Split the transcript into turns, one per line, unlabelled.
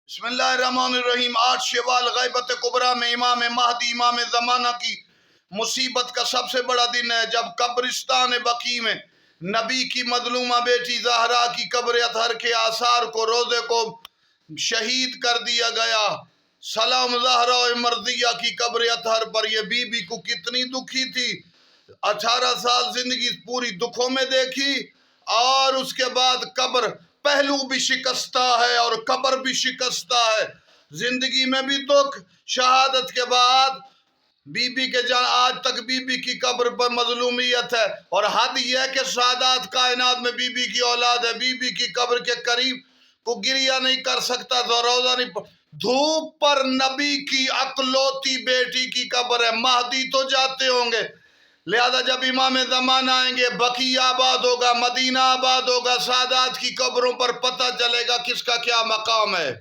بسم اللہ الرحمن الرحیم۔ 8 شوال غیبت کبریٰ میں امام مہدی امام زمانہ کی مصیبت کا سب سے بڑا دن ہے، جب قبرستان بقیع میں نبی کی مظلومہ بیٹی زہرا کی قبر اطہر کے آثار کو روضے کو شہید کر دیا گیا۔ سلام زہرا مرضیہ کی قبر اطہر پر یہ بی بی کو کتنی دکھی تھی۔ 18 سال زندگی پوری دکھوں میں دیکھی، اور اس کے بعد قبر پہلو بھی شکستہ ہے اور قبر بھی شکستہ ہے۔ زندگی میں بھی دکھ، شہادت کے بعد بی بی کے جان آج تک بی بی کی قبر پر مظلومیت ہے، اور حد یہ ہے کہ سادات کائنات میں بی بی کی اولاد ہے، بی بی کی قبر کے قریب کو گریہ نہیں کر سکتا، روزہ نہیں دھوپ پر نبی کی اکلوتی بیٹی کی قبر ہے۔ مہدی تو جاتے ہوں گے، لہذا جب امام زمانہ آئیں گے بقیع آباد ہوگا، مدینہ آباد ہوگا، سادات کی قبروں پر پتہ چلے گا کس کا کیا مقام ہے۔